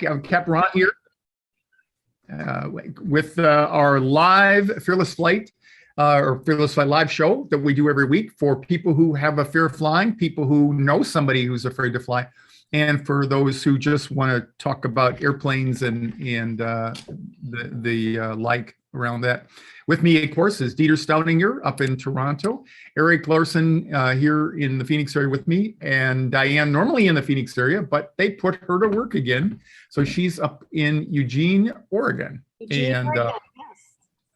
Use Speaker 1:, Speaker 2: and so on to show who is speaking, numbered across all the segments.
Speaker 1: I'm Capt here with our live Fearless Flight or Fearless Flight live show that we do every week for people who have a fear of flying, people who know somebody who's afraid to fly, and for those who just want to talk about airplanes and the like around that. With me, of course, is Dieter Staudinger up in Toronto, Eric Larson here in the Phoenix area with me, and Diane normally in the Phoenix area, but they put her to work again. So she's up in Eugene, Oregon.
Speaker 2: Oregon, yes.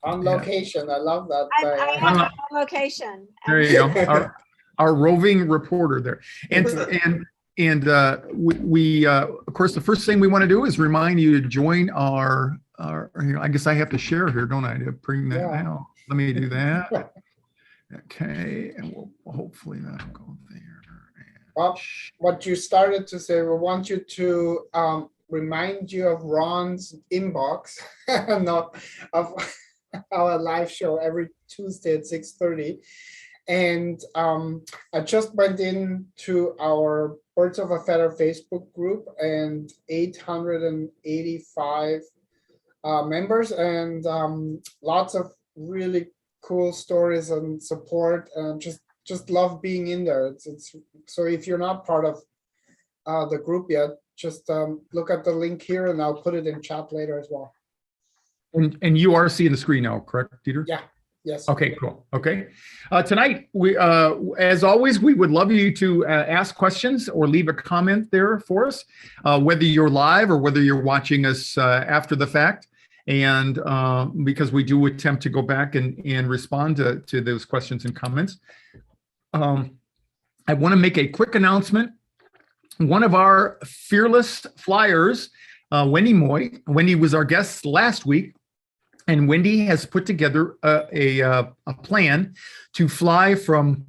Speaker 3: On location. I love that.
Speaker 2: I am on location.
Speaker 1: There you go. Our roving reporter there. And we of course, the first thing we want to do is remind you to join our I guess I have to share here, don't I, to bring that out. Let me do that. Okay, and we'll hopefully that'll go there.
Speaker 3: Well, what you started to say, we want you to remind you of Ron's inbox, not of our live show every Tuesday at 6:30. And I just went into our Birds of a Feather Facebook group, and 885 members, and lots of really cool stories and support, and just love being in there. It's so if you're not part of the group yet, just look at the link here, and I'll put it in chat later as well.
Speaker 1: And you are seeing the screen now, correct, Dieter?
Speaker 3: Yeah. Yes.
Speaker 1: Okay, cool. Okay. Tonight, we, as always, we would love you to ask questions or leave a comment there for us, whether you're live or whether you're watching us after the fact. And because we do attempt to go back and respond to those questions and comments. I want to make a quick announcement. One of our fearless flyers, Wendy Moy, Wendy was our guest last week. And Wendy has put together a plan to fly from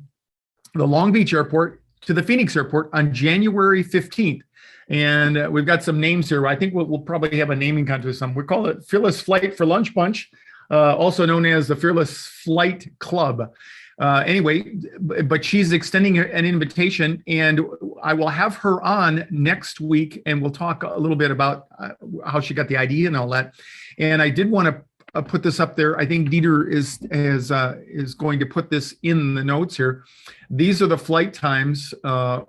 Speaker 1: the Long Beach airport to the Phoenix airport on January 15th. And we've got some names here. I think we'll probably have a naming contest. We call it Fearless Flight for Lunch Bunch, also known as the Fearless Flight Club. Anyway, but she's extending an invitation, and I will have her on next week, and we'll talk a little bit about how she got the idea and all that. And I did want to put this up there. I think Dieter is going to put this in the notes here. These are the flight times for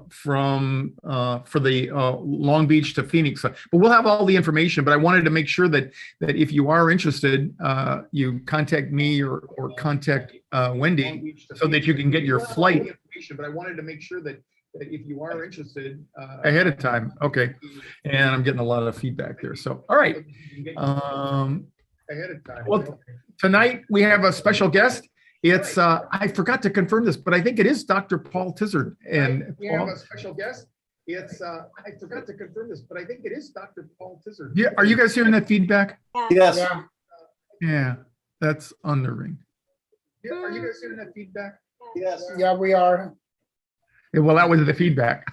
Speaker 1: the Long Beach to Phoenix. But we'll have all the information. But I wanted to make sure that if you are interested, you contact me or contact Wendy so that you can get your flight information. But I wanted to make sure that if you are interested ahead of time. Okay. And I'm getting a lot of feedback there. So, all right. Ahead of time. Well, tonight we have a special guest. It's I forgot to confirm this, but I think it is Dr. Paul Tizard. And we have a special guest. It's I forgot to confirm this, but I think it is Dr. Paul Tizard. Yeah, are you guys hearing that feedback?
Speaker 3: Yes.
Speaker 1: Yeah, that's on the ring. Yeah, are you guys hearing that feedback?
Speaker 3: Yes. Yeah, we are.
Speaker 1: Yeah, well, that was the feedback.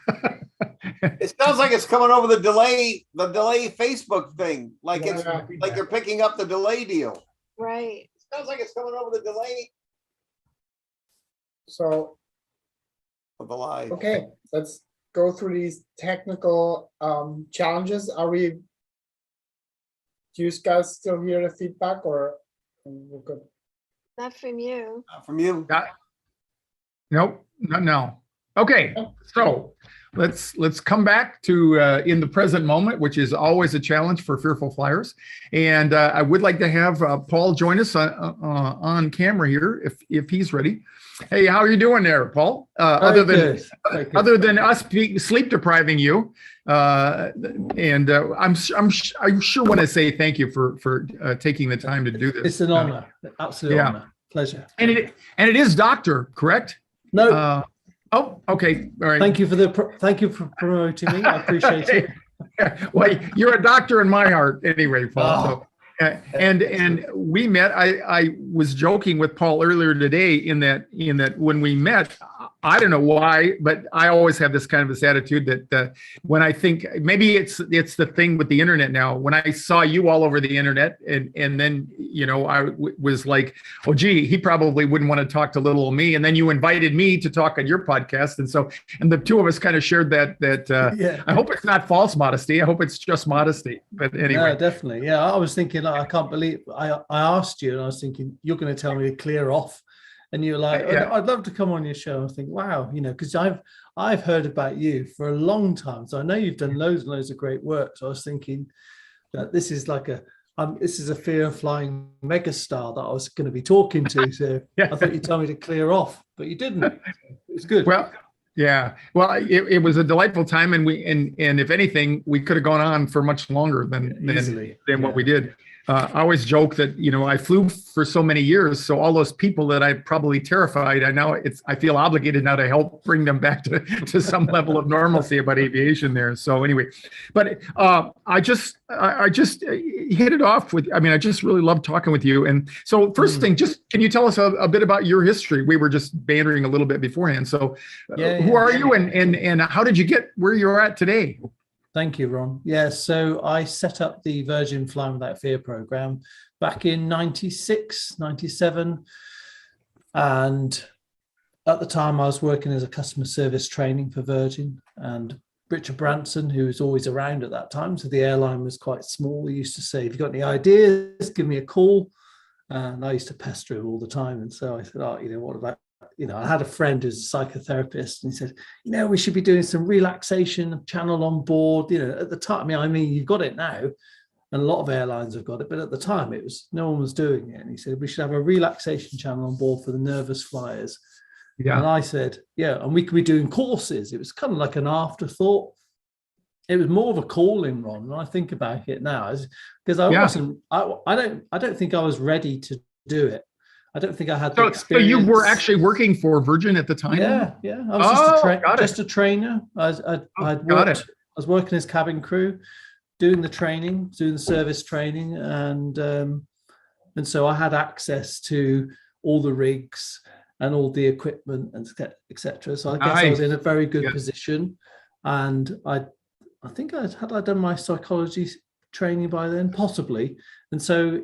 Speaker 4: It sounds like it's coming over the delay Facebook thing, like it's like you're picking up the delay deal.
Speaker 2: Right.
Speaker 4: It sounds like it's coming over the delay.
Speaker 3: So,
Speaker 4: Of the live.
Speaker 3: okay, let's go through these technical challenges. Do you guys still hear the feedback, or we're good?
Speaker 2: Not from you.
Speaker 4: Not from you.
Speaker 1: Nope, not now. Okay, so let's come back to in the present moment, which is always a challenge for fearful flyers. And I would like to have Paul join us on camera here if he's ready. Hey, how are you doing there, Paul? Other than us sleep depriving you, and I'm sure want to say thank you for taking the time to do this.
Speaker 5: It's an honor, absolute honor, pleasure.
Speaker 1: And it is Doctor, correct?
Speaker 5: No.
Speaker 1: Oh, okay. All right.
Speaker 5: Thank you for promoting me. I appreciate it.
Speaker 1: Well, you're a doctor in my heart anyway, Paul. So, and we met. I was joking with Paul earlier today in that when we met, I don't know why, but I always have this kind of this attitude that when I think maybe it's the thing with the internet now. When I saw you all over the internet, and then was like, oh gee, he probably wouldn't want to talk to little old me. And then you invited me to talk on your podcast, and the two of us kind of shared that. I hope it's not false modesty. I hope it's just modesty. But anyway,
Speaker 5: no, definitely, yeah. I was thinking, like, I can't believe I asked you, and I was thinking you're going to tell me to clear off. And you're like, I'd love to come on your show. I think, wow, because I've heard about you for a long time. So I know you've done loads and loads of great work. So I was thinking that this is like this is a fear of flying megastar that I was going to be talking to. So I thought you'd tell me to clear off, but you didn't. It was good.
Speaker 1: Well, yeah. Well, it was a delightful time, and if anything, we could have gone on for much longer than what we did. I always joke that, I flew for so many years. So all those people that I probably terrified, I feel obligated now to help bring them back to some level of normalcy about aviation there. So anyway, but I just hit it off with, I just really love talking with you. And so first thing, just, can you tell us a bit about your history? We were just bantering a little bit beforehand. So who are you and how did you get where you're at today?
Speaker 5: Thank you, Ron. Yeah, so I set up the Virgin Flying Without Fear program back in 96, 97. And at the time I was working as a customer service training for Virgin, and Richard Branson, who was always around at that time, so the airline was quite small, he used to say, if you've got any ideas, give me a call. And I used to pester him all the time. And so I said, what about, I had a friend who's a psychotherapist, and he said, we should be doing some relaxation channel on board. At the time, you've got it now, and a lot of airlines have got it, but at the time no one was doing it. And he said, we should have a relaxation channel on board for the nervous flyers. Yeah. And I said, yeah, and we could be doing courses. It was kind of like an afterthought. It was more of a calling, Ron, when I think about it now, because I don't think I was ready to do it. I don't think I had the experience. So you
Speaker 1: were actually working for Virgin at the time?
Speaker 5: Yeah. I was just a trainer. I was working as cabin crew, doing the training, doing the service training, and so I had access to all the rigs and all the equipment and etc. So I guess I was in a very good position, and I think I done my psychology training by then, possibly, and so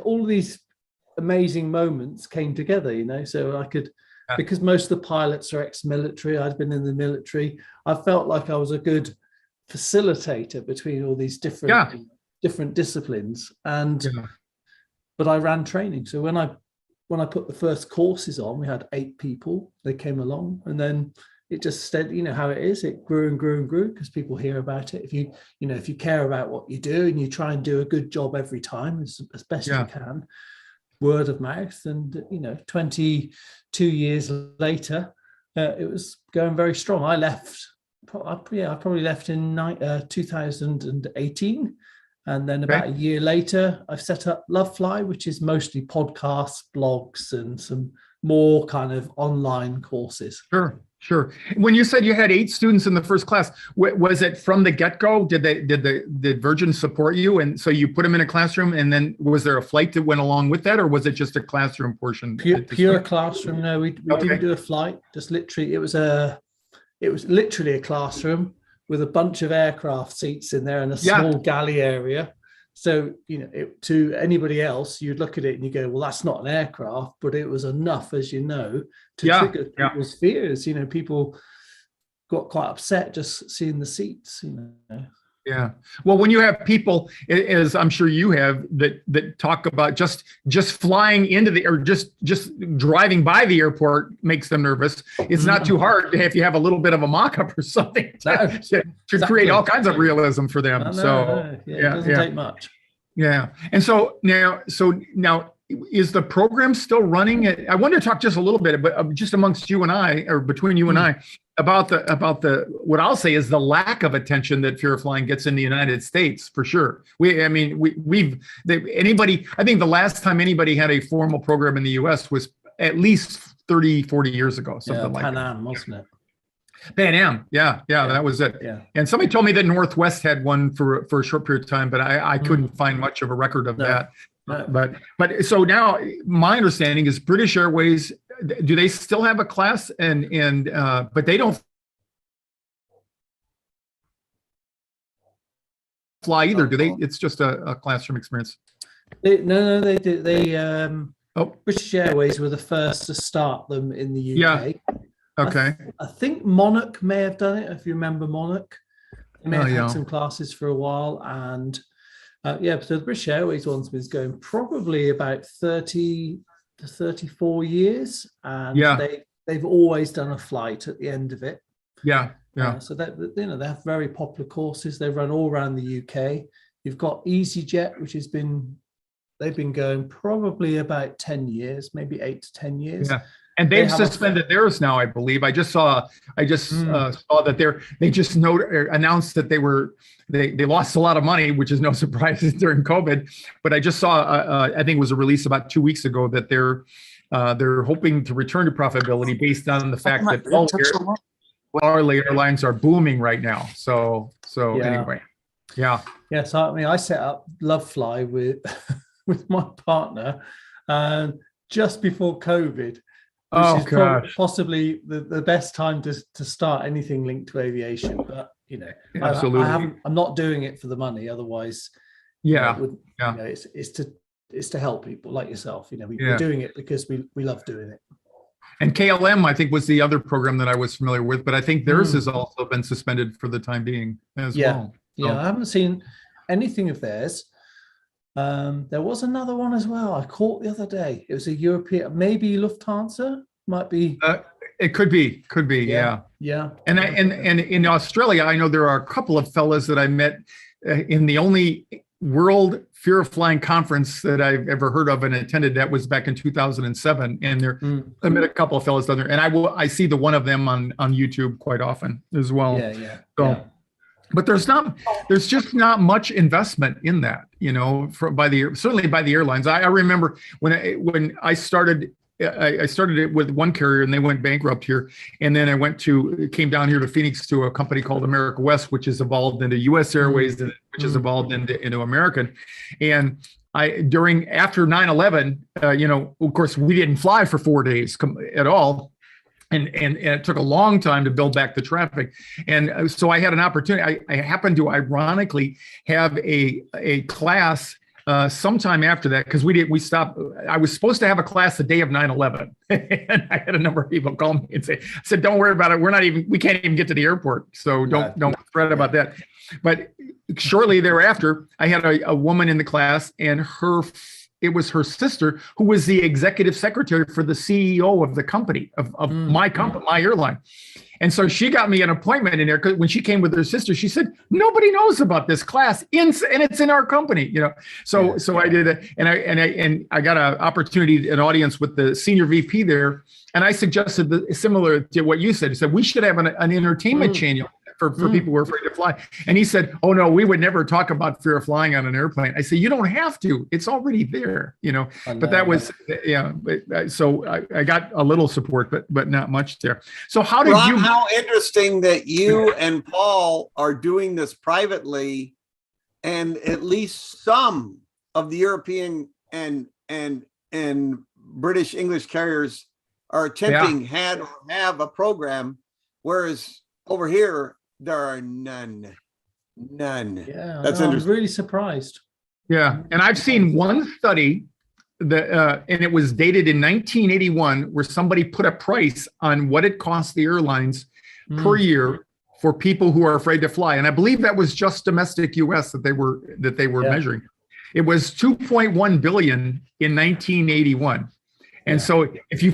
Speaker 5: all these amazing moments came together, so I could, because most of the pilots are ex-military, I'd been in the military, I felt like I was a good facilitator between all these different disciplines, but I ran training. So when I put the first courses on, we had 8 people, they came along, and then it just stayed, how it is, it grew and grew and grew because people hear about it. If you care about what you do and you try and do a good job every time as best you can, word of mouth, and 22 years later it was going very strong. I probably left in 2018, and then about a year later I've set up Love Fly, which is mostly podcasts, blogs, and some more kind of online courses.
Speaker 1: Sure. When you said you had 8 students in the first class, was it from the get-go? Did Virgin support you, and so you put them in a classroom, and then was there a flight that went along with that, or was it just a classroom portion?
Speaker 5: Pure classroom. No, we didn't do a flight. Just literally, it was literally a classroom with a bunch of aircraft seats in there and a small galley area. So, to anybody else, you'd look at it and you go, well, that's not an aircraft, but it was enough, as to trigger people's fears. People got quite upset just seeing the seats,
Speaker 1: Yeah. Well, when you have people, as I'm sure you have, that talk about just flying into or just driving by the airport makes them nervous. It's not too hard if you have a little bit of a mock-up or something to create all kinds of realism for them.
Speaker 5: It doesn't take much.
Speaker 1: Yeah. And so now is the program still running? I want to talk just a little bit, but just amongst you and I, or between you and I, about the what I'll say is the lack of attention that Fear of Flying gets in the United States, for sure. I think the last time anybody had a formal program in the US was at least 30, 40 years ago, something like that.
Speaker 5: Pan Am, wasn't it?
Speaker 1: Pan Am, yeah, that was it.
Speaker 5: Yeah.
Speaker 1: And somebody told me that Northwest had one for a short period of time, but I couldn't find much of a record of that. But so now my understanding is British Airways, do they still have a class and but they don't fly either, do they? It's just a classroom experience.
Speaker 5: No, they do.
Speaker 1: Oh,
Speaker 5: British Airways were the first to start them in the UK.
Speaker 1: Yeah. Okay.
Speaker 5: I think Monarch may have done it. If you remember Monarch, they may have
Speaker 1: yeah.
Speaker 5: had some classes for a while, and yeah. So the British Airways one's been going probably about 30 to 34 years, and
Speaker 1: Yeah.
Speaker 5: they've always done a flight at the end of it.
Speaker 1: Yeah. Yeah.
Speaker 5: So that, you know, they have very popular courses. They run all around the UK. You've got EasyJet, which has been, they've been going probably about 10 years, maybe 8 to 10 years.
Speaker 1: Yeah. And they've suspended theirs now, I believe. I just saw that they just announced that they lost a lot of money, which is no surprise during COVID. But I just saw, I think it was a release about 2 weeks ago that they're hoping to return to profitability based on the fact that all airlines are booming right now. So anyway, yeah.
Speaker 5: Yeah, so I mean, I set up Love Fly with with my partner just before COVID, which is possibly the best time to start anything linked to aviation. But you know,
Speaker 1: absolutely,
Speaker 5: I'm not doing it for the money. Otherwise,
Speaker 1: yeah,
Speaker 5: you know, it's to help people like yourself. You know, we're doing it because we love doing it.
Speaker 1: And KLM, I think, was the other program that I was familiar with, but I think theirs has also been suspended for the time being as well. So.
Speaker 5: Yeah, I haven't seen anything of theirs. There was another one as well I caught the other day. It was a European, maybe Lufthansa, might be.
Speaker 1: It could be, yeah. And in Australia, I know there are a couple of fellas that I met in the only World Fear of Flying conference that I've ever heard of and attended. That was back in 2007, and I met a couple of fellas down there, and I see the one of them on YouTube quite often as well. So, but there's just not much investment in that, you know, certainly by the airlines. I remember when I started. I started it with one carrier and they went bankrupt here. And then I came down here to Phoenix to a company called America West, which is evolved into US Airways, which is evolved into American. And after 9/11, you know, of course, we didn't fly for 4 days at all. And it took a long time to build back the traffic. And so I had an opportunity. I happened to ironically have a class sometime after that, because we stopped. I was supposed to have a class the day of 9/11, and I had a number of people call me and I said, "Don't worry about it. We can't even get to the airport, so don't fret about that." But shortly thereafter, I had a woman in the class, and it was her sister who was the executive secretary for the CEO of the company of my company, my airline. And so she got me an appointment in there, because when she came with her sister, she said, "Nobody knows about this class, and it's in our company," you know. So I did it, and I got an audience with the senior VP there, and I suggested similar to what you said. He said we should have an entertainment channel for people who are afraid to fly. And he said, "Oh no, we would never talk about fear of flying on an airplane." I said, "You don't have to. It's already there, you know." But that was, so I got a little support, but not much there. So how
Speaker 4: interesting that you and Paul are doing this privately, and at least some of the European and British English carriers are attempting have a program, whereas over here there are none.
Speaker 5: Yeah,
Speaker 4: that's
Speaker 5: I'm really surprised.
Speaker 1: Yeah, and I've seen one study that, and it was dated in 1981, where somebody put a price on what it cost the airlines per year for people who are afraid to fly, and I believe that was just domestic U.S. that they were measuring. It was 2.1 billion in 1981. And so if you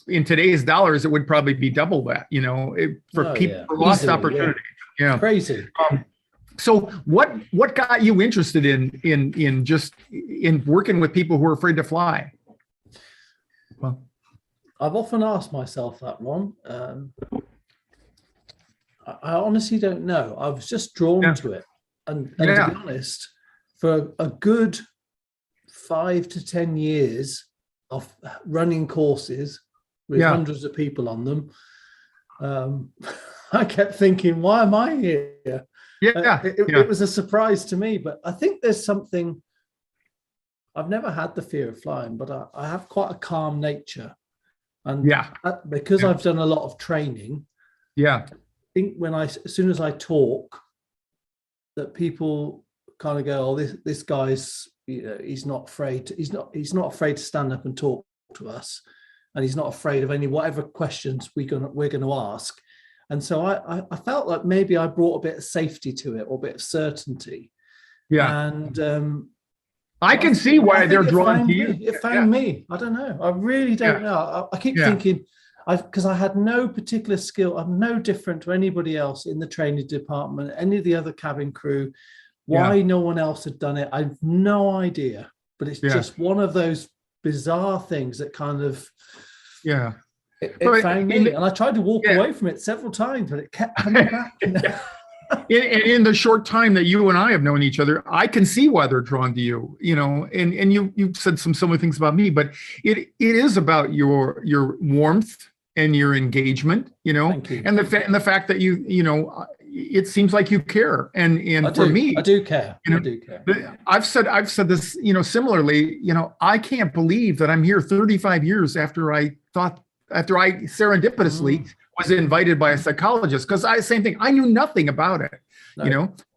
Speaker 1: in today's dollars, it would probably be double that, you know, for people for lost opportunity. Yeah.
Speaker 5: Crazy.
Speaker 1: So what got you interested in working with people who are afraid to fly? Well,
Speaker 5: I've often asked myself that one. I honestly don't know. I was just drawn to it. And to be honest, for a good 5 to 10 years of running courses with hundreds of people on them, I kept thinking, why am I here? It was a surprise to me, but I think there's something. I've never had the fear of flying, but I have quite a calm nature, And because I've done a lot of training, I think as soon as I talk, that people kind of go, "Oh, this guy's, he's not afraid. He's not afraid to stand up and talk to us, and he's not afraid of whatever questions we're gonna ask." And so I felt like maybe I brought a bit of safety to it, or a bit of certainty. Yeah. And
Speaker 1: I can see why they're drawn to you.
Speaker 5: It found me. I don't know. I really don't know. I keep thinking, because I had no particular skill. I'm no different to anybody else in the training department, any of the other cabin crew. Why no one else had done it, I've no idea. But it's just one of those bizarre things that kind of it found me. And I tried to walk away from it several times, but it kept coming back.
Speaker 1: In the short time that you and I have known each other, I can see why they're drawn to you, and you've said some similar things about me, but it is about your warmth and your engagement, and the fact that it seems like you care. And for me,
Speaker 5: I do care. I do care.
Speaker 1: I've said this, similarly, I can't believe that I'm here 35 years after I serendipitously was invited by a psychologist, because same thing. I knew nothing about it,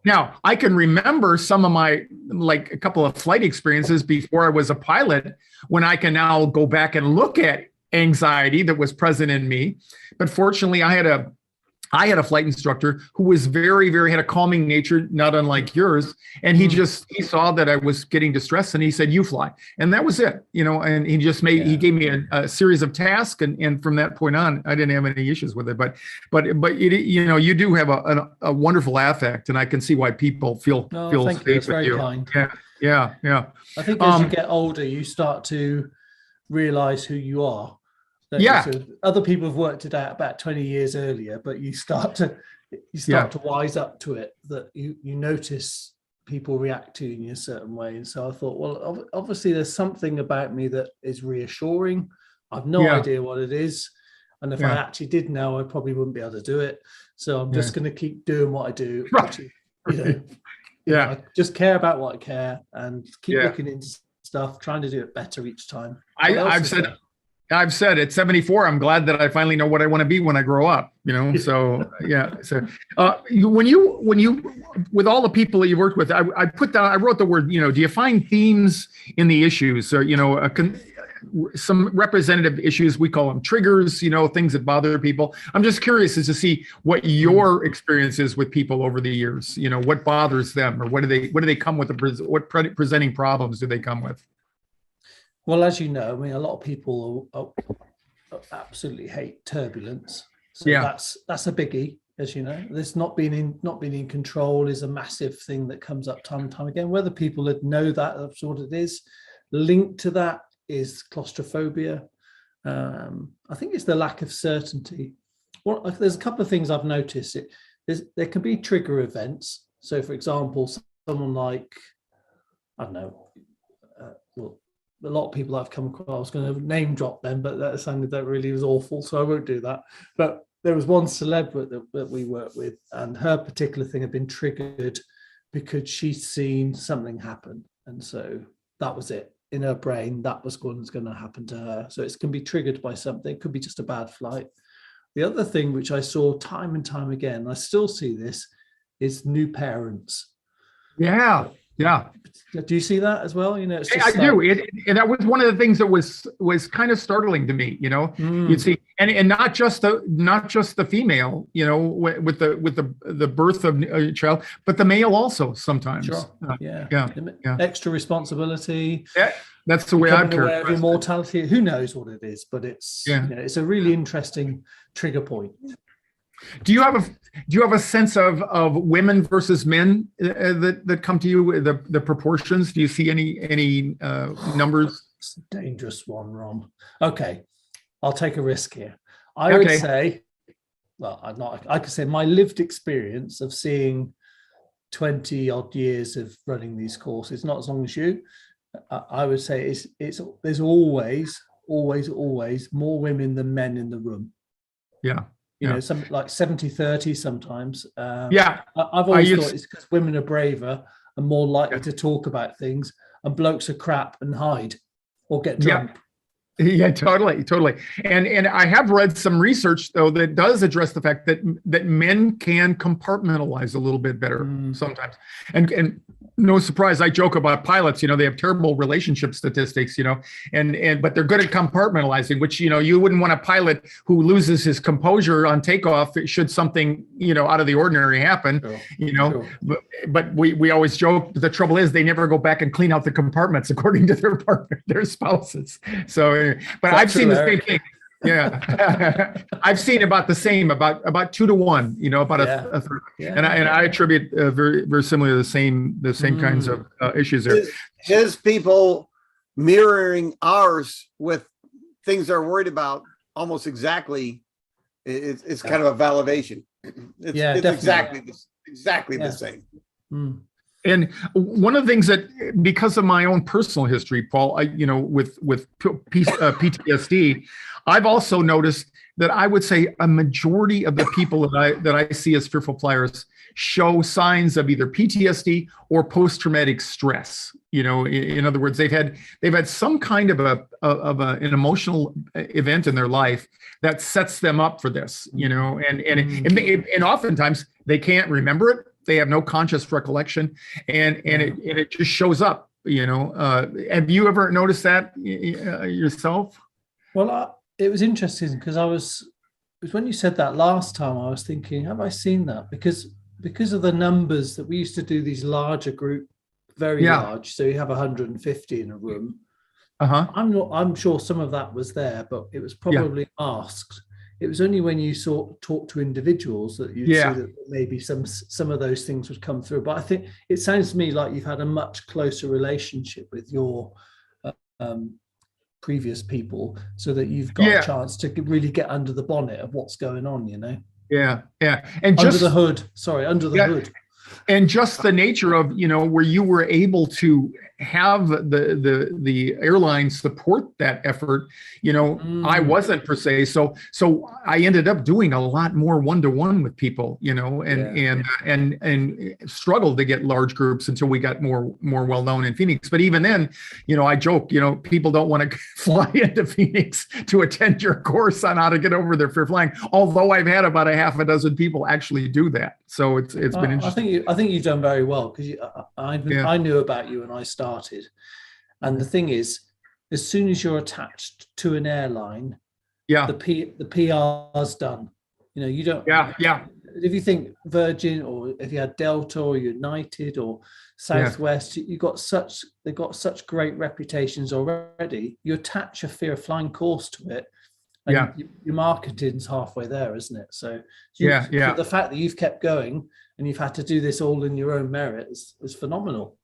Speaker 1: Now I can remember some of my, like, a couple of flight experiences before I was a pilot, when I can now go back and look at anxiety that was present in me. But fortunately, I had a flight instructor who was very, very, had a calming nature, not unlike yours. And he saw that I was getting distressed, and he said, "You fly." And that was it, and he just he gave me a series of tasks. And from that point on, I didn't have any issues with it. But it, you do have a wonderful affect, and I can see why people feel safe
Speaker 5: you. It's
Speaker 1: with
Speaker 5: very
Speaker 1: you.
Speaker 5: kind.
Speaker 1: Yeah.
Speaker 5: I think as you get older, you start to realize who you are. So other people have worked it out about 20 years earlier, but you start to wise up to it, that you notice people react to you in a certain way. And so I thought, well, obviously there's something about me that is reassuring. I've no idea what it is. And if I actually did know, I probably wouldn't be able to do it. So I'm just going to keep doing what I do. I just care about what I care, and keep looking into stuff, trying to do it better each time.
Speaker 1: I've said at 74, I'm glad that I finally know what I want to be when I grow up, So, So, when you, with all the people that you worked with, I wrote the word, do you find themes in the issues? So, some representative issues, we call them triggers, things that bother people. I'm just curious as to see what your experience is with people over the years, what bothers them, or what do they come with, what presenting problems do they come with?
Speaker 5: Well, as you know, a lot of people absolutely hate turbulence. So that's a biggie, as you know. This not being in control is a massive thing that comes up time and time again. Whether people know that's what it is, linked to that is claustrophobia. I think it's the lack of certainty. Well, there's a couple of things I've noticed. There can be trigger events. So, for example, someone like, I don't know, a lot of people I've come across, I was going to name drop them, but that really was awful, so I won't do that. But there was one celeb that we worked with, and her particular thing had been triggered because she'd seen something happen. And so that was it. In her brain, that was going to happen to her. So it can be triggered by something. It could be just a bad flight. The other thing, which I saw time and time again, I still see this, is new parents.
Speaker 1: Yeah.
Speaker 5: Do you see that as well? It's just
Speaker 1: I do. And that was one of the things that was kind of startling to me. You'd see, and not just the female, with the birth of a child, but the male also sometimes.
Speaker 5: Sure. Extra responsibility.
Speaker 1: Yeah, that's the way I'd
Speaker 5: aware of your mortality. Who knows what it is? But it's it's a really interesting trigger point.
Speaker 1: Do you have a sense of women versus men that come to you, the proportions? Do you see any numbers?
Speaker 5: It's a dangerous one, Ron. Okay, I'll take a risk here. I would say, I could say my lived experience of seeing 20 odd years of running these courses, not as long as you, I would say there's always more women than men in the room.
Speaker 1: Yeah.
Speaker 5: Some like 70-30 sometimes.
Speaker 1: I've
Speaker 5: always thought it's because women are braver and more likely to talk about things, and blokes are crap and hide or get drunk.
Speaker 1: Yeah, totally. And I have read some research though that does address the fact that men can compartmentalize a little bit better sometimes. And no surprise, I joke about pilots, they have terrible relationship statistics, but they're good at compartmentalizing, which, you wouldn't want a pilot who loses his composure on takeoff should something, out of the ordinary happen,
Speaker 5: Sure.
Speaker 1: But we always joke, the trouble is they never go back and clean out the compartments according to their partner, their spouses. So, but I've seen the same thing. Yeah, I've seen about the same, about 2 to 1. About a third.
Speaker 5: Yeah.
Speaker 1: And I attribute very very similar to the same kinds of issues there.
Speaker 4: His people mirroring ours with things they're worried about almost exactly. It's kind of a validation. It's exactly the same.
Speaker 5: Mm.
Speaker 1: And one of the things that, because of my own personal history, Paul, with PTSD, I've also noticed that I would say a majority of the people that I see as fearful flyers show signs of either PTSD or post-traumatic stress. In other words, they've had some kind of an emotional event in their life that sets them up for this. And oftentimes they can't remember it. They have no conscious recollection, and it just shows up. Have you ever noticed that yourself?
Speaker 5: Well, it was interesting because it was when you said that last time, I was thinking, have I seen that? Because of the numbers that we used to do these larger group, very large. So you have 150 in a room. I'm sure some of that was there, but it was probably masked. It was only when you talk to individuals that you'd see that maybe some of those things would come through. But I think it sounds to me like you've had a much closer relationship with your previous people, so that you've got a chance to really get under the bonnet of what's going on.
Speaker 1: Yeah. And
Speaker 5: under the hood. Hood.
Speaker 1: And just the nature of, where you were able to have the airline support that effort, I wasn't per se. So I ended up doing a lot more one-to-one with people, and struggled to get large groups until we got more well-known in Phoenix. But even then, I joke, people don't want to fly into Phoenix to attend your course on how to get over their fear flying. Although I've had about a half a dozen people actually do that. So it's been interesting.
Speaker 5: I think you've done very well, because I knew about you when I started. And the thing is, as soon as you're attached to an airline, the PR's done. You don't. If you think Virgin, or if you had Delta or United or Southwest, they've got such great reputations already. You attach a fear of flying course to it. And your marketing's halfway there, isn't it? So the fact that you've kept going and you've had to do this all in your own merit is phenomenal.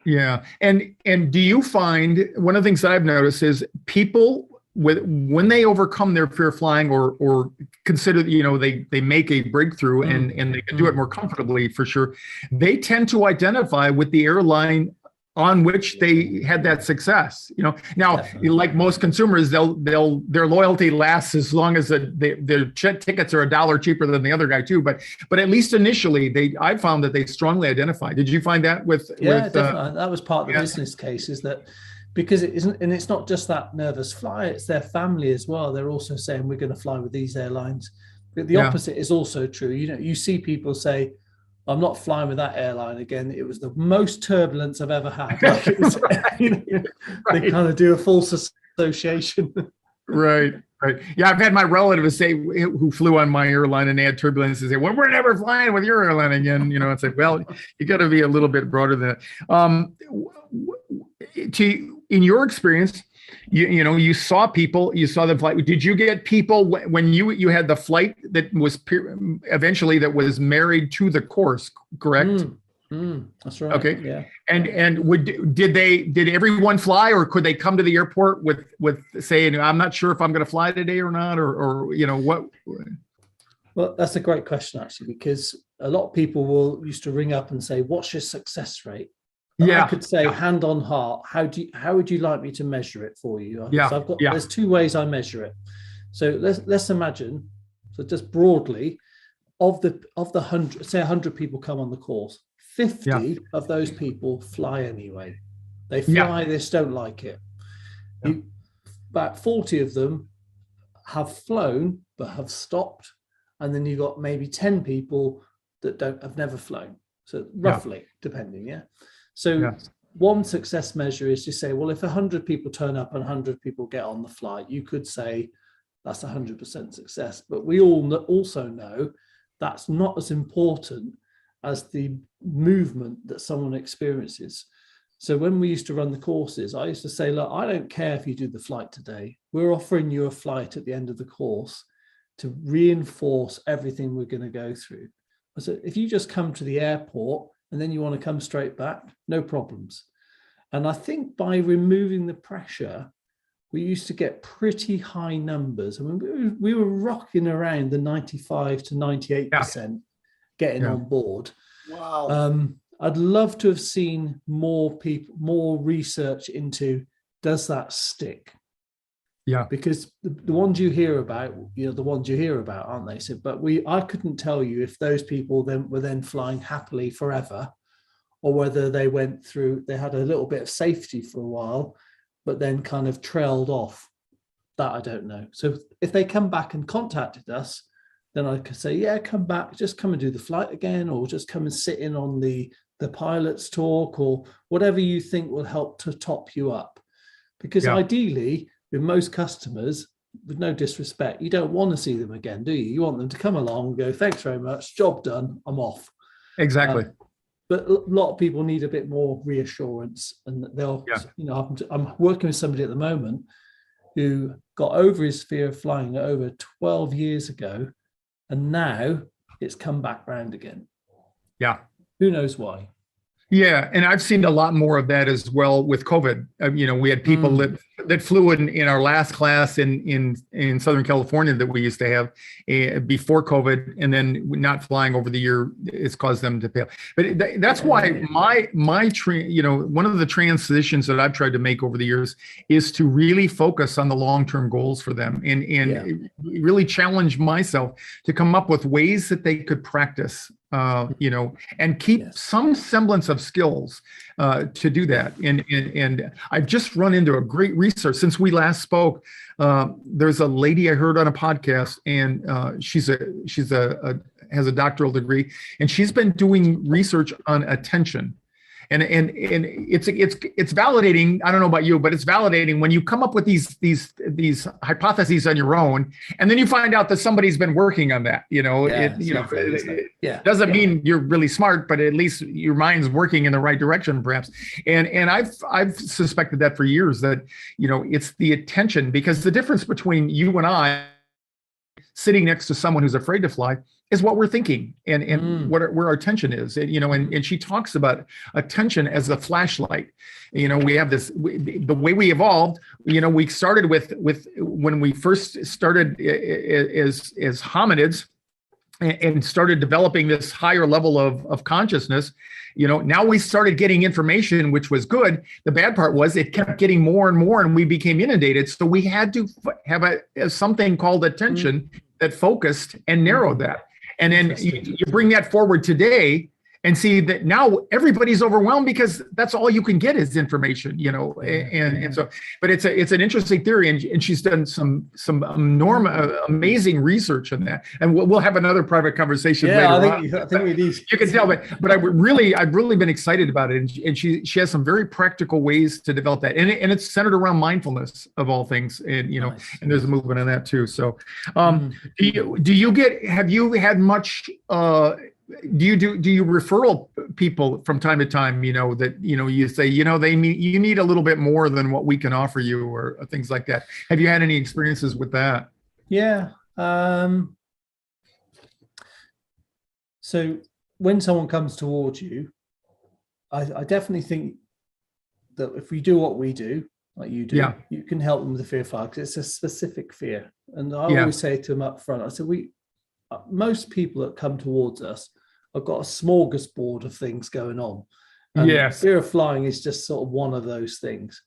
Speaker 5: Yeah.
Speaker 1: And do you find, one of the things that I've noticed is people when they overcome their fear of flying or consider, they make a breakthrough and they can do it more comfortably, for sure, they tend to identify with the airline on which they had that success. Now, like most consumers, their loyalty lasts as long as their tickets are $1 cheaper than the other guy too. But at least initially, I found that they strongly identify. Did you find that with?
Speaker 5: Definitely. That was part of the business case, is that because it isn't, and it's not just that nervous flyer, it's their family as well. They're also saying, we're going to fly with these airlines. But the opposite is also true. You see people say, I'm not flying with that airline again. It was the most turbulence I've ever had. Like it was, They kind of do a false association.
Speaker 1: Right. Yeah, I've had my relatives say, who flew on my airline, and they had turbulence, and say, well, we're never flying with your airline again. It's like, well, you got to be a little bit broader than that. In your experience, you saw people, you saw them fly. Did you get people when you had the flight that was eventually that was married to the course, correct?
Speaker 5: That's right.
Speaker 1: Okay.
Speaker 5: Yeah.
Speaker 1: And did everyone fly, or could they come to the airport with saying, I'm not sure if I'm going to fly today or not, or what?
Speaker 5: Well, that's a great question, actually, because a lot of people used to ring up and say, what's your success rate? And I could say, hand on heart, how would you like me to measure it for you? So there's 2 ways I measure it. So let's imagine, so just broadly, of the 100, say 100 people come on the course, 50 of those people fly anyway. They fly, they just don't like it. about 40 of them have flown but have stopped, and then you've got maybe 10 people that have never flown. So roughly, depending, So one success measure is to say, well, if 100 people turn up and 100 people get on the flight, you could say that's 100% success. But we all also know that's not as important as the movement that someone experiences. So when we used to run the courses, I used to say, look, I don't care if you do the flight today. We're offering you a flight at the end of the course to reinforce everything we're going to go through. So if you just come to the airport and then you want to come straight back, no problems. And I think by removing the pressure, we used to get pretty high numbers. I mean, we were rocking around the 95 to 98% getting on board.
Speaker 4: Wow.
Speaker 5: I'd love to have seen more research into, does that stick?
Speaker 1: Yeah.
Speaker 5: Because the ones you hear about, the ones you hear about, aren't they? So, but I couldn't tell you if those people were then flying happily forever, or whether they had a little bit of safety for a while, but then kind of trailed off. That I don't know. So if they come back and contacted us, then I could say, yeah, come back, just come and do the flight again, or just come and sit in on the pilot's talk, or whatever you think will help to top you up. Because ideally, with most customers, with no disrespect, you don't want to see them again, do you? You want them to come along and go, thanks very much, job done, I'm off.
Speaker 1: Exactly.
Speaker 5: But a lot of people need a bit more reassurance, and they'll, I'm working with somebody at the moment who got over his fear of flying over 12 years ago, and now it's come back round again. Yeah. Who knows why?
Speaker 1: Yeah, and I've seen a lot more of that as well with COVID. We had people that flew in our last class in Southern California that we used to have before COVID, and then not flying over the year, it's caused them to fail. But that's why my one of the transitions that I've tried to make over the years is to really focus on the long-term goals for them, and really challenge myself to come up with ways that they could practice. And keep some semblance of skills to do that. And I've just run into a great research since we last spoke. There's a lady I heard on a podcast, and she's has a doctoral degree, and she's been doing research on attention. And it's validating. I don't know about you, but it's validating when you come up with these hypotheses on your own, and then you find out that somebody's been working on that. It doesn't mean you're really smart, but at least your mind's working in the right direction, perhaps. And I've suspected that for years, that it's the attention, because the difference between you and I sitting next to someone who's afraid to fly is what we're thinking and where our attention is. And she talks about attention as a flashlight. We have this, the way we evolved, we started with when we first started as hominids and started developing this higher level of consciousness. Now we started getting information, which was good. The bad part was it kept getting more and more, and we became inundated. So we had to have something called attention that focused and narrowed that. And then you bring that forward today and see that now everybody's overwhelmed because that's all you can get is information, and so, but it's an interesting theory, and she's done some amazing research on that, and we'll have another private conversation later on.
Speaker 5: I think we need.
Speaker 1: You can tell, but I've really been excited about it, and she has some very practical ways to develop that, and it's centered around mindfulness of all things, and nice. And there's a movement on that too. So, have you had much? Do you referral people from time to time, that, you say, you need a little bit more than what we can offer you, or things like that? Have you had any experiences with that?
Speaker 5: Yeah. So when someone comes towards you, I definitely think that if we do what we do, like you do, you can help them with the fear file, because it's a specific fear. And I always say to them up front, I said, most people that come towards us have got a smorgasbord of things going on. And fear of flying is just sort of one of those things.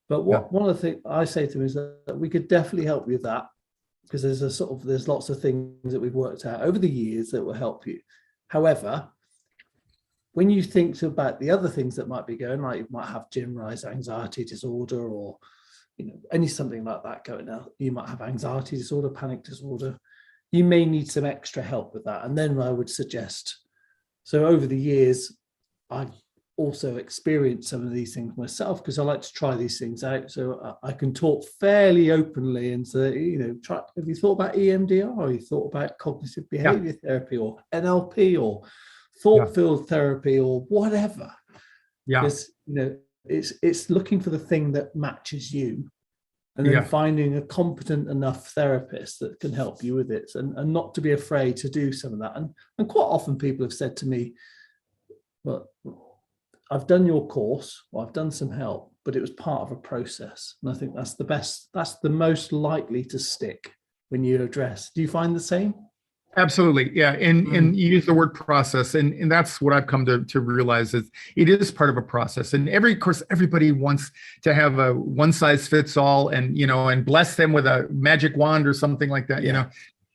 Speaker 5: But one of the things I say to them is that we could definitely help you with that, because there's lots of things that we've worked out over the years that will help you. However, when you think about the other things that might be going, like you might have generalized anxiety disorder, or any something like that going on. You might have anxiety disorder, panic disorder. You may need some extra help with that. And then I would suggest, so over the years, I've also experienced some of these things myself because I like to try these things out. So I can talk fairly openly and say, have you thought about EMDR, or you thought about cognitive behavior therapy, or NLP, or thought field therapy, or whatever? Because it's looking for the thing that matches you, and then finding a competent enough therapist that can help you with it, and not to be afraid to do some of that. And quite often people have said to me, well, I've done your course, or I've done some help, but it was part of a process. And I think that's the most likely to stick when you address. Do you find the same?
Speaker 1: Absolutely. Yeah. And you use the word process. And that's what I've come to realize is it is part of a process. And of course, everybody wants to have a one size fits all and bless them with a magic wand or something like that,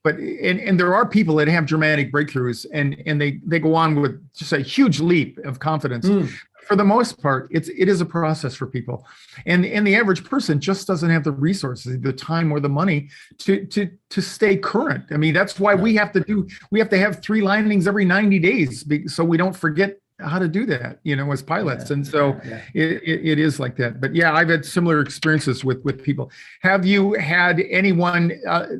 Speaker 1: But and there are people that have dramatic breakthroughs and they go on with just a huge leap of confidence. For the most part, it is a process for people, and the average person just doesn't have the resources, the time, or the money to stay current. I mean, that's why we have to have 3 landings every 90 days, so we don't forget how to do that, as pilots. And so it is like that. But yeah, I've had similar experiences with people. Have you had anyone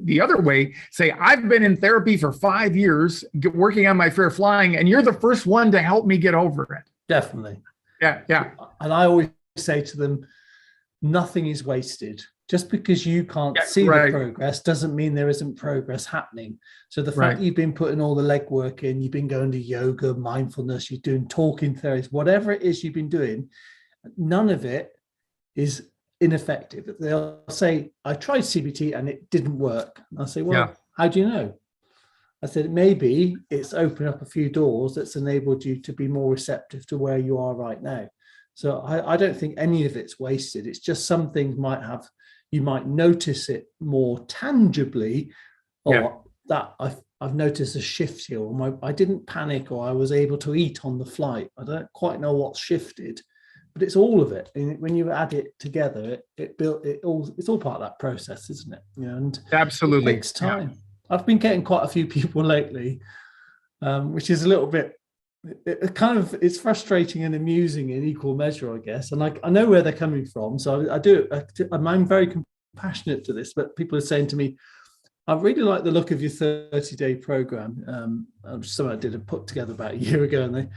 Speaker 1: the other way say, I've been in therapy for 5 years, working on my fear of flying, and you're the first one to help me get over it?
Speaker 5: Definitely.
Speaker 1: Yeah.
Speaker 5: And I always say to them, nothing is wasted. Just because you can't see the progress doesn't mean there isn't progress happening. So the fact you've been putting all the legwork in, you've been going to yoga, mindfulness, you're doing talking therapies, whatever it is you've been doing, none of it is ineffective. They'll say, I tried CBT and it didn't work. And I'll say, well, how do you know? I said, maybe it's opened up a few doors that's enabled you to be more receptive to where you are right now. So I don't think any of it's wasted. It's just some things you might notice it more tangibly, or that I've noticed a shift here, or I didn't panic, or I was able to eat on the flight. I don't quite know what's shifted, but it's all of it. And when you add it together, it's all part of that process, isn't it? And
Speaker 1: absolutely,
Speaker 5: it takes time. I've been getting quite a few people lately, which is a little bit, it's frustrating and amusing in equal measure, I guess. And I know where they're coming from. So I'm very compassionate to this, but people are saying to me, I really like the look of your 30-day program. Something I did put together about a year ago. And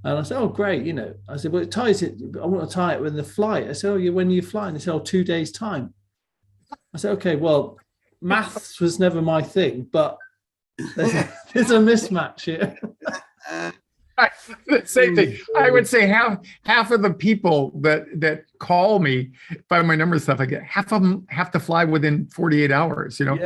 Speaker 5: I said, oh, great. I said, well, it ties it. I want to tie it with the flight. I said, oh, when are you flying? They said, 2 days time. I said, okay, well, maths was never my thing, but there's a mismatch here.
Speaker 1: Same thing. I would say half of the people that call me by my number and stuff, I get half of them have to fly within 48 hours, And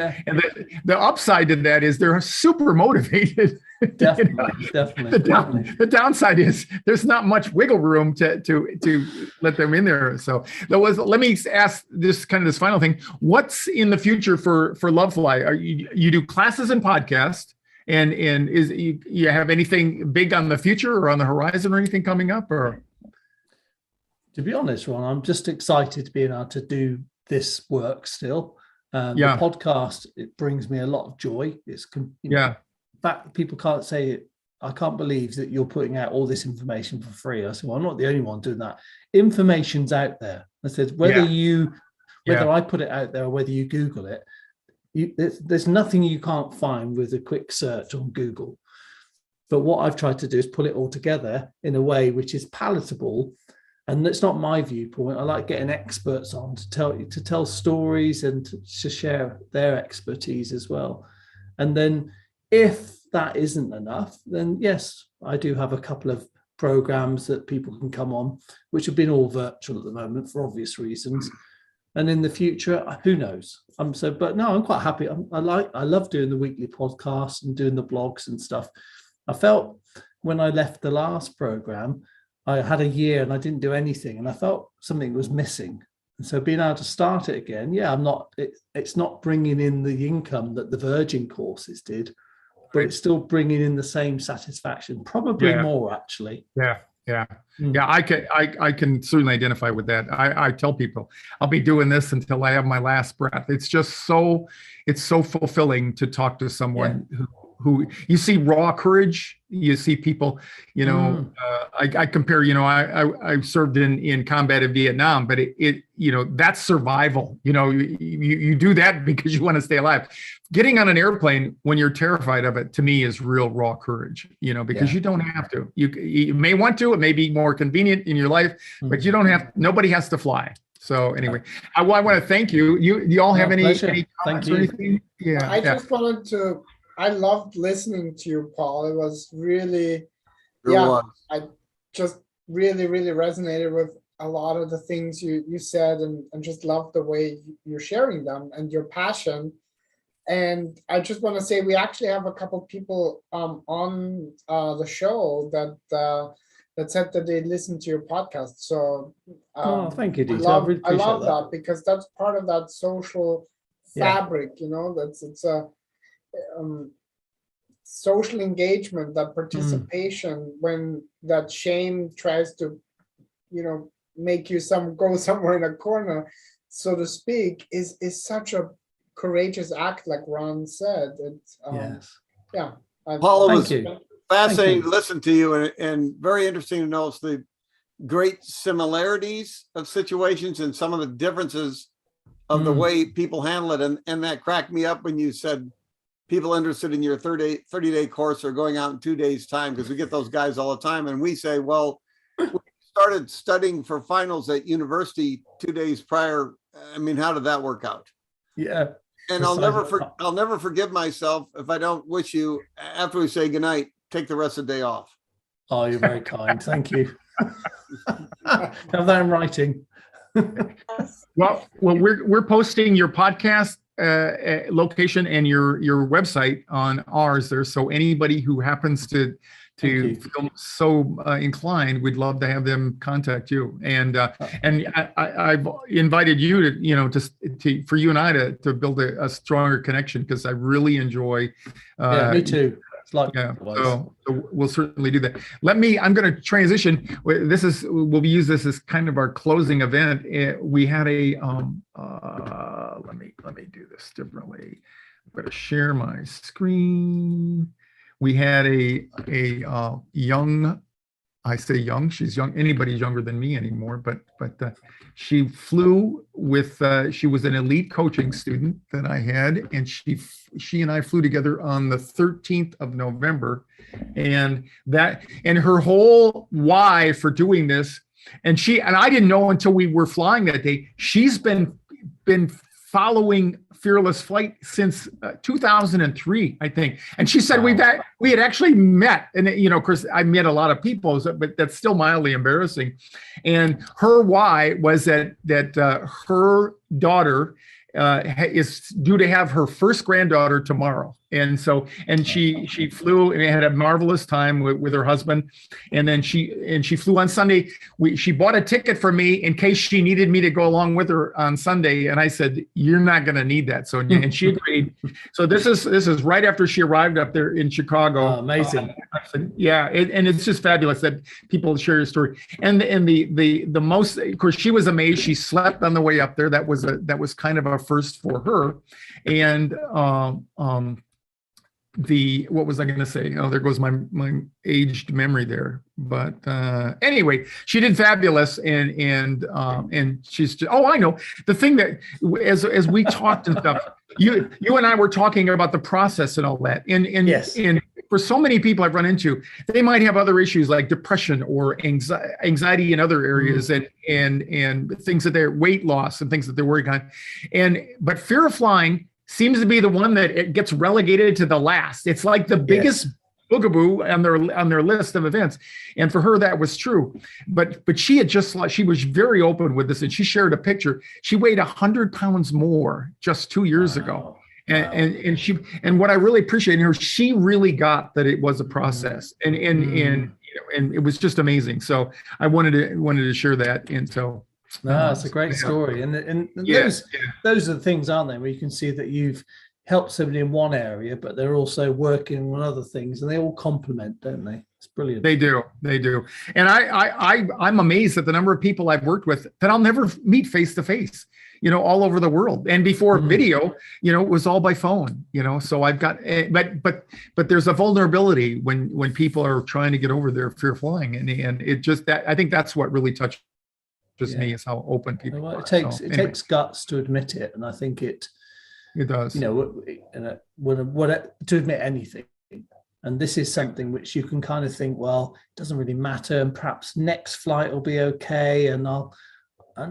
Speaker 1: the upside to that is they're super motivated.
Speaker 5: Definitely.
Speaker 1: The downside is there's not much wiggle room to let them in there. So let me ask this final thing. What's in the future for Love Fly? You do classes and podcasts? And you have anything big on the future or on the horizon or anything coming up? Or
Speaker 5: to be honest, Ron, I'm just excited to be able to do this work still. The podcast, it brings me a lot of joy. In fact, people can't say it. I can't believe that you're putting out all this information for free. I said, well, I'm not the only one doing that. Information's out there. I said, whether I put it out there or whether you Google it, there's nothing you can't find with a quick search on Google. But what I've tried to do is pull it all together in a way which is palatable. And it's not my viewpoint. I like getting experts on to tell stories and to share their expertise as well. And then if that isn't enough, then yes, I do have a couple of programs that people can come on, which have been all virtual at the moment for obvious reasons. And in the future, who knows? But no, I'm quite happy. I love doing the weekly podcast and doing the blogs and stuff. I felt when I left the last program, I had a year and I didn't do anything, and I felt something was missing. And so being able to start it again, it's not bringing in the income that the Virgin courses did, but it's still bringing in the same satisfaction, probably more actually.
Speaker 1: Yeah. Yeah. Yeah. I can certainly identify with that. I tell people I'll be doing this until I have my last breath. It's just it's so fulfilling to talk to someone who you see raw courage. You see people, I compare, I served in combat in Vietnam, but it that's survival. You do that because you want to stay alive. Getting on an airplane when you're terrified of it, to me, is real raw courage, because you don't have to. You may want to, it may be more convenient in your life, but you don't have, nobody has to fly. So anyway, I want to thank you. You all have any comments or anything? Yeah.
Speaker 3: I just wanted to, I loved listening to you, Paul. It was really, I just really, really resonated with a lot of the things you said, and just loved the way you're sharing them and your passion. And I just want to say, we actually have a couple people on the show that said that they listened to your podcast. So
Speaker 5: thank you, Dieter.
Speaker 3: I love that, because that's part of that social fabric, it's a social engagement, that participation, when that shame tries to, make you go somewhere in a corner, so to speak, is such a courageous act, like Ron said. It's
Speaker 4: Paul, it was fascinating to listen to you, and very interesting to notice the great similarities of situations and some of the differences of the way people handle it. And that cracked me up when you said people interested in your 30-day course are going out in 2 days' time, because we get those guys all the time. And we say, well, we started studying for finals at university 2 days prior. I mean, how did that work out?
Speaker 5: Yeah.
Speaker 4: And I'll never forgive myself if I don't wish you, after we say goodnight, take the rest of the day off.
Speaker 5: Oh, you're very kind. Thank you. Have that in writing.
Speaker 1: Well, we're posting your podcast location and your website on ours there. So anybody who happens to feel so inclined, we'd love to have them contact you. And I've invited you to for you and I to build a stronger connection, because I really enjoy.
Speaker 5: Me too.
Speaker 1: So we'll certainly do that. I'm going to transition. We'll use this as kind of our closing event. We had a let me do this differently. I'm going to share my screen. We had a young, I say young, she's young, anybody's younger than me anymore, but she flew with, she was an elite coaching student that I had, and she and I flew together on the 13th of November, and her whole why for doing this, and I didn't know until we were flying that day, she's been following Fearless Flight since 2003, I think. And she said we had actually met, and of course I met a lot of people, but that's still mildly embarrassing. And her why was that her daughter is due to have her first granddaughter tomorrow. And she flew and had a marvelous time with her husband. And then she flew on Sunday. She bought a ticket for me in case she needed me to go along with her on Sunday. And I said, "You're not going to need that, Sonya." And she agreed. So this is right after she arrived up there in Chicago.
Speaker 5: Oh, amazing.
Speaker 1: And it's just fabulous that people share your story. And the most, of course, she was amazed. She slept on the way up there. That was kind of a first for her. And what was I going to say? Oh, there goes my aged memory there. But anyway, she did fabulous, and she's just, I know the thing that as we talked and stuff, you and I were talking about the process and all that, and
Speaker 5: yes.
Speaker 1: And for so many people I've run into, they might have other issues like depression or anxiety in other areas, and things that they're weight loss and things that they're working on, but fear of flying seems to be the one that it gets relegated to the last. It's like the biggest boogaboo on their list of events. And for her, that was true. But she was very open with this, and she shared a picture. She weighed 100 pounds more just 2 years ago. And what I really appreciate in her, she really got that it was a process, and it was just amazing. So I wanted to share that. And so.
Speaker 5: No, it's a great story, and those are the things, aren't they, where you can see that you've helped somebody in one area, but they're also working on other things, and they all complement, don't they? It's brilliant.
Speaker 1: They do. And I'm amazed at the number of people I've worked with that I'll never meet face to face, all over the world. And before video, it was all by phone, so I've got, but there's a vulnerability when people are trying to get over their fear of flying. And it just, that I think that's what really touches me, is how open people are.
Speaker 5: It takes guts to admit it. And I think it
Speaker 1: does,
Speaker 5: to admit anything. And this is something which you can kind of think, well, it doesn't really matter, and perhaps next flight will be okay, and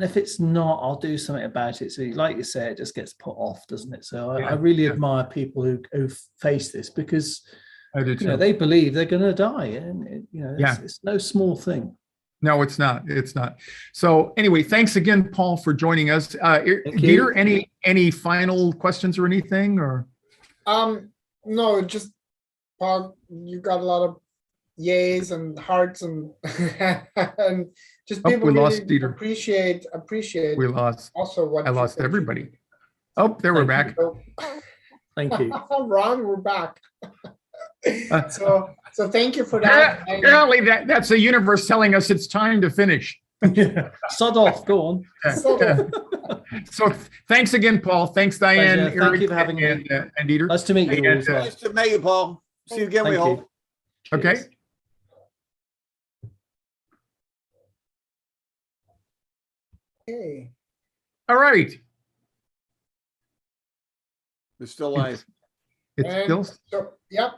Speaker 5: if it's not, I'll do something about it. So like you say, it just gets put off, doesn't it? So I really admire people who face this, because
Speaker 1: I do too.
Speaker 5: They believe they're going to die, and it's no small thing.
Speaker 1: No, it's not. So anyway, thanks again, Paul, for joining us. Dieter, any final questions or anything, or?
Speaker 3: No, just Paul, you got a lot of yays and hearts and and just people really appreciate.
Speaker 1: We lost.
Speaker 3: Also, what
Speaker 1: I lost everybody. Oh, there we're back.
Speaker 5: Thank you,
Speaker 3: Ron. We're back. So thank you for that.
Speaker 1: Apparently, that's the universe telling us it's time to finish.
Speaker 5: Sod off. Go on.
Speaker 1: So thanks again, Paul. Thanks, Diane.
Speaker 5: Thank you for having me.
Speaker 1: And Dieter.
Speaker 5: Nice to meet you.
Speaker 4: Nice to meet you, Paul. See you again, we hope.
Speaker 1: Okay.
Speaker 5: Cheers.
Speaker 3: Okay.
Speaker 1: All right.
Speaker 4: We're still live.
Speaker 1: It's still.
Speaker 3: So, yep.